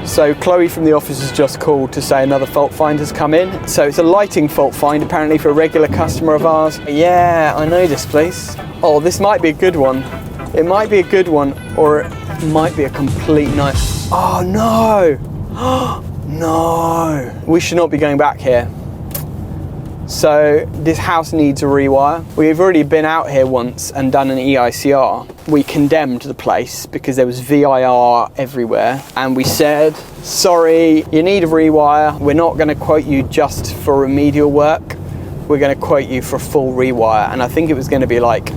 So Chloe from the office has just called to say another fault find has come in. So it's a lighting fault find, apparently for a regular customer of ours. Yeah, I know this place. Oh, this might be a good one. It might be a good one, or it might be a complete night. Oh no! No! We should not be going back here. So this house needs a rewire. We've already been out here once and done an EICR. We condemned the place because there was VIR everywhere, and we said, sorry, you need a rewire. We're not going to quote you just for remedial work. We're going to quote you for a full rewire. And I think it was going to be like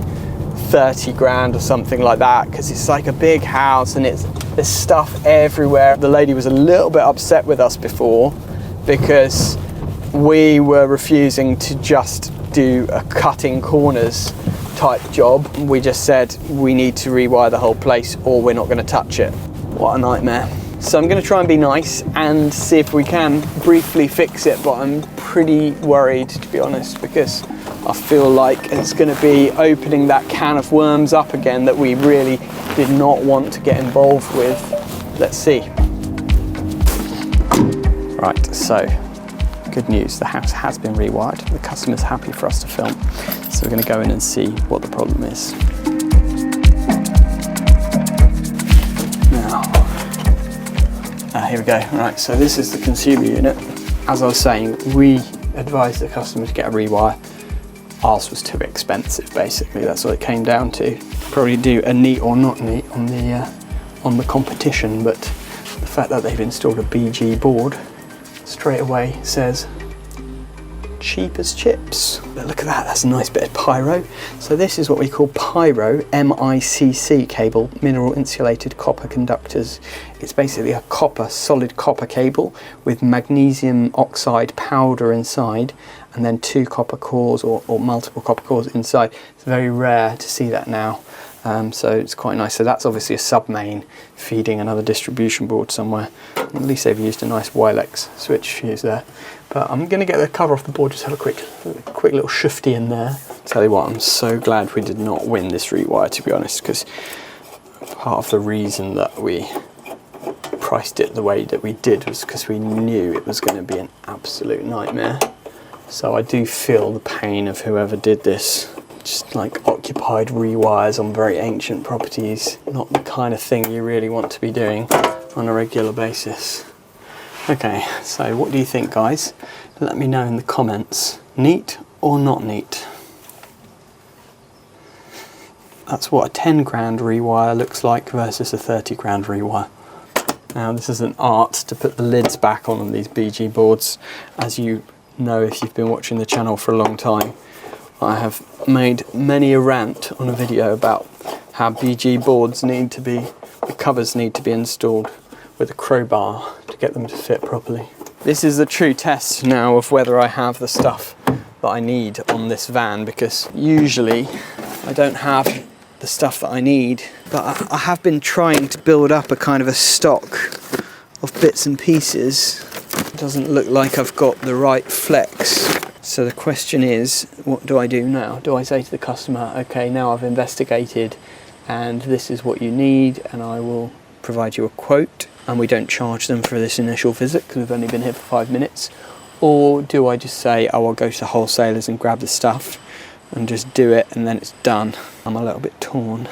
30 grand or something like that, because it's like a big house and there's stuff everywhere. The lady was a little bit upset with us before because we were refusing to just do a cutting corners type job. We just said we need to rewire the whole place or we're not going to touch it. What a nightmare. So I'm going to try and be nice and see if we can briefly fix it, but I'm pretty worried, to be honest, because I feel like it's going to be opening that can of worms up again that we really did not want to get involved with. Let's see. Right, so good news, the house has been rewired. The customer's happy for us to film. So we're going to go in and see what the problem is. Now, here we go. Right, so this is the consumer unit. As I was saying, we advised the customer to get a rewire. Ours was too expensive, basically. That's what it came down to. Probably do a neat or not neat on the competition, but the fact that they've installed a BG board straight away says cheap as chips. But look at that, that's a nice bit of pyro. So this is what we call pyro, MICC cable, mineral insulated copper conductors. It's basically a solid copper cable with magnesium oxide powder inside, and then 2 copper cores or multiple copper cores inside. It's very rare to see that now. So it's quite nice. So that's obviously a sub-main feeding another distribution board somewhere. At least they've used a nice Wilex switch fuse there. But I'm going to get the cover off the board, just have a quick little shifty in there. Tell you what, I'm so glad we did not win this rewire, to be honest, because part of the reason that we priced it the way that we did was because we knew it was going to be an absolute nightmare. So I do feel the pain of whoever did this. Just like occupied rewires on very ancient properties, not the kind of thing you really want to be doing on a regular basis. Okay, so what do you think, guys? Let me know in the comments. Neat or not neat? That's what a 10 grand rewire looks like versus a 30 grand rewire. Now this is an art to put the lids back on these BG boards. As you know, if you've been watching the channel for a long time, I have made many a rant on a video about how BG boards need to be, the covers need to be installed with a crowbar to get them to fit properly. This is the true test now of whether I have the stuff that I need on this van, because usually I don't have the stuff that I need, but I have been trying to build up a kind of a stock of bits and pieces. It doesn't look like I've got the right flex. So the question is, what do I do now? Do I say to the customer, okay, now I've investigated and this is what you need, and I will provide you a quote, and we don't charge them for this initial visit because we've only been here for 5 minutes? Or do I just say, oh, I'll go to wholesalers and grab the stuff and just do it and then it's done? I'm a little bit torn.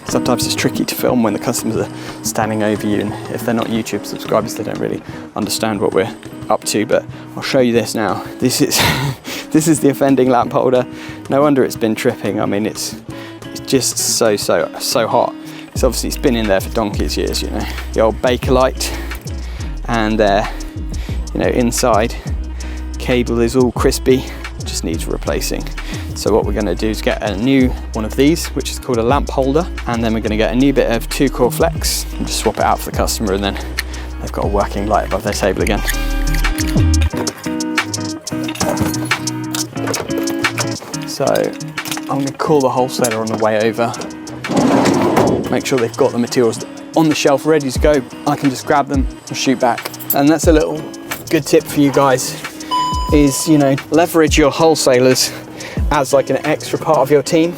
Sometimes it's tricky to film when the customers are standing over you, and if they're not YouTube subscribers, they don't really understand what we're up to. But I'll show you this now. This is this is the offending lamp holder. No wonder it's been tripping. I mean, it's just so hot. It's obviously it's been in there for donkey's years, you know. The old Bakelite, and you know, inside cable is all crispy, just needs replacing. So what we're going to do is get a new one of these, which is called a lamp holder, and then we're going to get a new bit of 2-core flex and just swap it out for the customer, and then they've got a working light above their table again. So I'm going to call the wholesaler on the way over, make sure they've got the materials on the shelf ready to go. I can just grab them and shoot back. And that's a little good tip for you guys, is, you know, leverage your wholesalers as like an extra part of your team.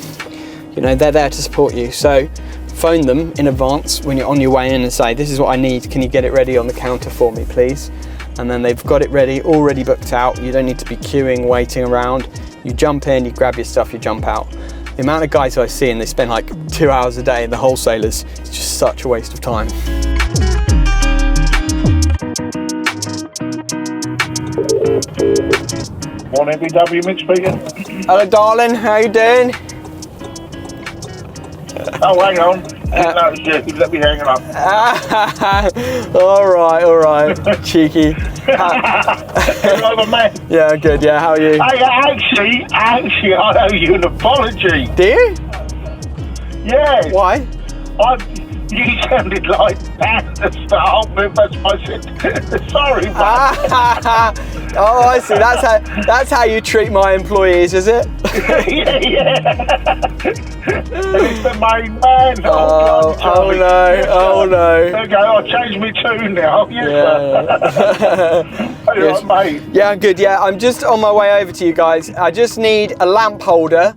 you know, they're there to support you. So phone them in advance when you're on your way in and say, this is what I need, can you get it ready on the counter for me, please? And then they've got it ready, already booked out. You don't need to be queuing, waiting around. You jump in, you grab your stuff, you jump out. The amount of guys I see, and they spend like 2 hours a day in the wholesalers, it's just such a waste of time. Morning, BW, Mick speaking. Hello darling, how you doing? Oh, hang on. No, shit, you let me hang on. all right, cheeky. Hello, man. Yeah, good, yeah, how are you? Hey, actually, I owe you an apology. Do you? Yeah. Why? You sounded like that to start with, that's why I said, sorry, mate. Oh, I see, that's how you treat my employees, is it? yeah. It's the main man. Oh no. Okay, I'll change my tune now. Yeah. Are you right, mate? Yeah, I'm good, yeah. I'm just on my way over to you guys. I just need a lamp holder,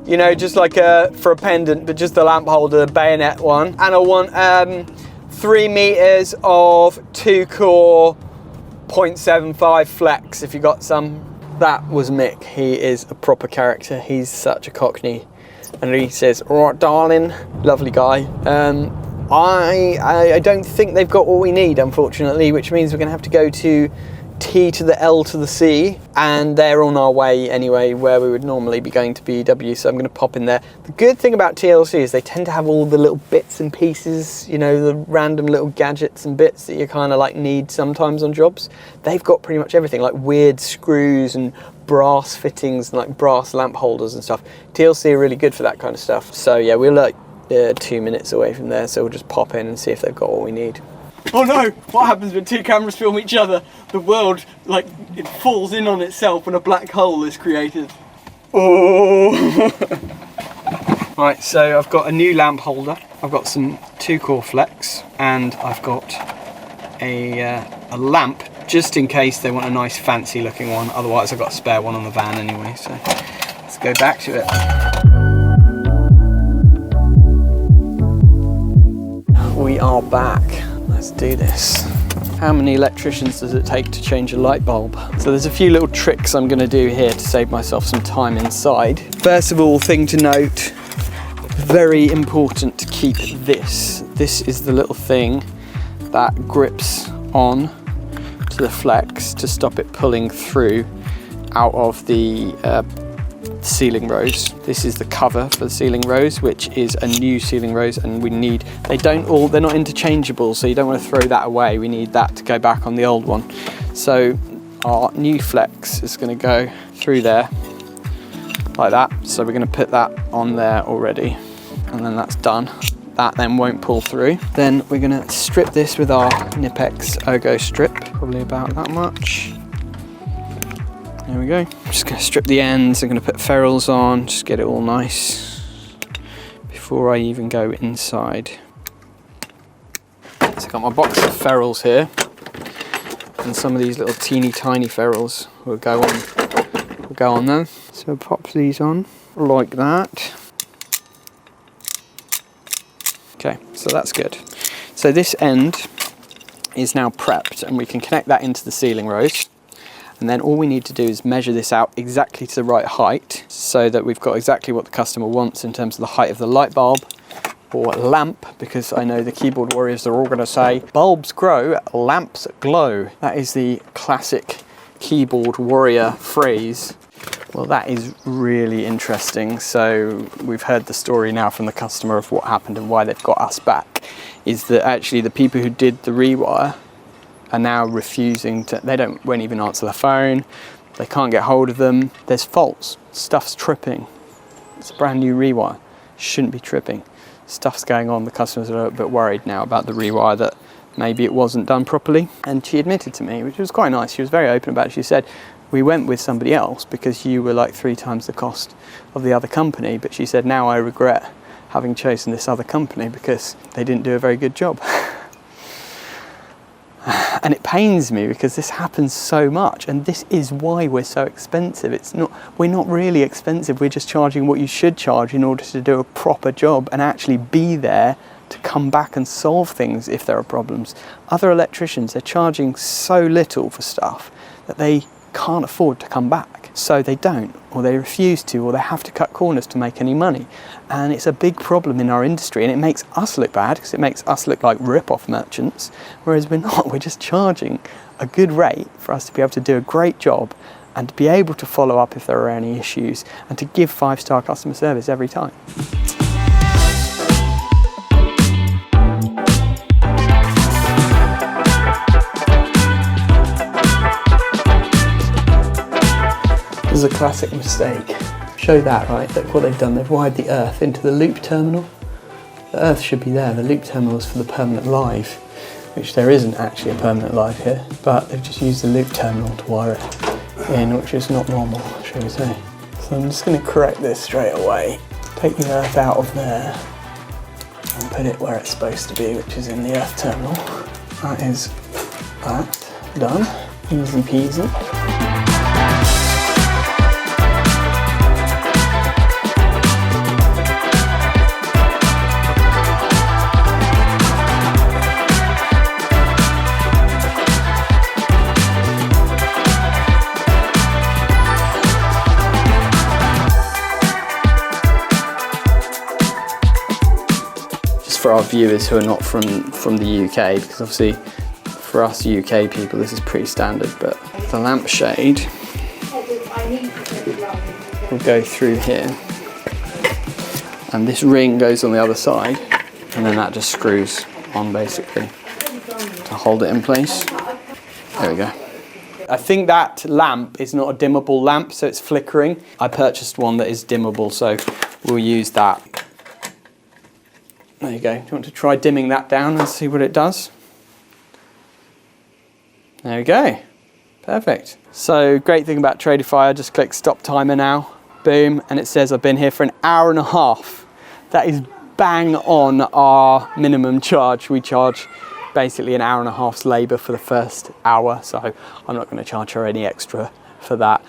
you know, just like for a pendant, but just the lamp holder, bayonet one. And I want 3 meters of 2-core 0.75 flex, if you got some. That was Mick. He is a proper character. He's such a cockney. And he says, all right, darling, lovely guy. I don't think they've got what we need, unfortunately, which means we're gonna have to go to T to the L to the C, and they're on our way anyway, where we would normally be going to BW, so I'm going to pop in there. The good thing about TLC is they tend to have all the little bits and pieces, you know, the random little gadgets and bits that you kind of like need sometimes on jobs. They've got pretty much everything, like weird screws and brass fittings and like brass lamp holders and stuff. TLC are really good for that kind of stuff. So yeah, we're like 2 minutes away from there, so we'll just pop in and see if they've got what we need. Oh no! What happens when 2 cameras film each other? The world, like, it falls in on itself when a black hole is created. Oh! Right, so I've got a new lamp holder. I've got some 2-core flex, and I've got a lamp, just in case they want a nice fancy looking one. Otherwise I've got a spare one on the van anyway, so let's go back to it. We are back. Let's do this. How many electricians does it take to change a light bulb? So there's a few little tricks I'm going to do here to save myself some time inside. First of all, thing to note, very important to keep this. This is the little thing that grips on to the flex to stop it pulling through out of the ceiling rose. This is the cover for the ceiling rose, which is a new ceiling rose, and they're not interchangeable, so you don't want to throw that away. We need that to go back on the old one. So our new flex is going to go through there like that. So we're going to put that on there already, and then that's done. That then won't pull through. Then we're going to strip this with our Nipex Ergo strip, probably about that much. There we go. I'm just going to strip the ends. I'm going to put ferrules on, just get it all nice before I even go inside. So I've got my box of ferrules here, and some of these little teeny tiny ferrules will go on them. So pop these on like that. Okay, so that's good. So this end is now prepped, and we can connect that into the ceiling rose. And then all we need to do is measure this out exactly to the right height, so that we've got exactly what the customer wants in terms of the height of the light bulb or lamp, because I know the keyboard warriors are all going to say, bulbs grow, lamps glow. That is the classic keyboard warrior phrase. Well, that is really interesting. So we've heard the story now from the customer of what happened and why they've got us back, is that actually the people who did the rewire are now refusing to, won't even answer the phone, they can't get hold of them, there's faults, stuff's tripping. It's a brand new rewire, shouldn't be tripping. Stuff's going on, the customers are a little bit worried now about the rewire, that maybe it wasn't done properly. And she admitted to me, which was quite nice, she was very open about it. She said, we went with somebody else because you were like 3 times the cost of the other company, but she said, now I regret having chosen this other company because they didn't do a very good job. And it pains me because this happens so much, and this is why we're so expensive. We're not really expensive, we're just charging what you should charge in order to do a proper job and actually be there to come back and solve things if there are problems. Other electricians, they're charging so little for stuff that they can't afford to come back. So they don't, or they refuse to, or they have to cut corners to make any money. And it's a big problem in our industry, and it makes us look bad because it makes us look like rip-off merchants, whereas we're not. We're just charging a good rate for us to be able to do a great job and to be able to follow up if there are any issues and to give 5-star customer service every time. This is a classic mistake. Show that, right? Look what they've done. They've wired the earth into the loop terminal. The earth should be there. The loop terminal is for the permanent live, which there isn't actually a permanent live here, but they've just used the loop terminal to wire it in, which is not normal, shall we say. So I'm just going to correct this straight away. Take the earth out of there and put it where it's supposed to be, which is in the earth terminal. That is that. Done. Easy peasy. For our viewers who are not from the UK, because obviously for us UK people this is pretty standard, but the lampshade will go through here and this ring goes on the other side, and then that just screws on basically to hold it in place. There we go. I think that lamp is not a dimmable lamp, so it's flickering. I purchased one that is dimmable, so we'll use that. There you go. Do you want to try dimming that down and see what it does? There we go. Perfect. So great thing about Tradify, I just click stop timer now. Boom. And it says I've been here for an hour and a half. That is bang on our minimum charge. We charge basically an hour and a half's labour for the first hour. So I'm not going to charge her any extra for that.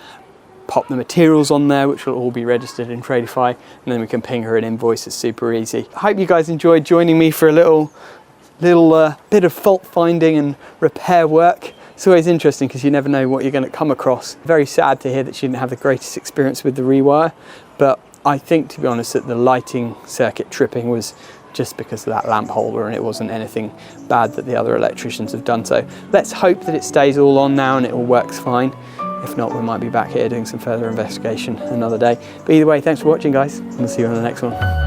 Pop the materials on there, which will all be registered in Tradify, and then we can ping her an invoice. It's super easy. I hope you guys enjoyed joining me for a little bit of fault finding and repair work. It's always interesting because you never know what you're going to come across. Very sad to hear that she didn't have the greatest experience with the rewire, but I think, to be honest, that the lighting circuit tripping was just because of that lamp holder, and it wasn't anything bad that the other electricians have done. So let's hope that it stays all on now and it all works fine. If not, we might be back here doing some further investigation another day. But either way, thanks for watching, guys, and I'll see you on the next one.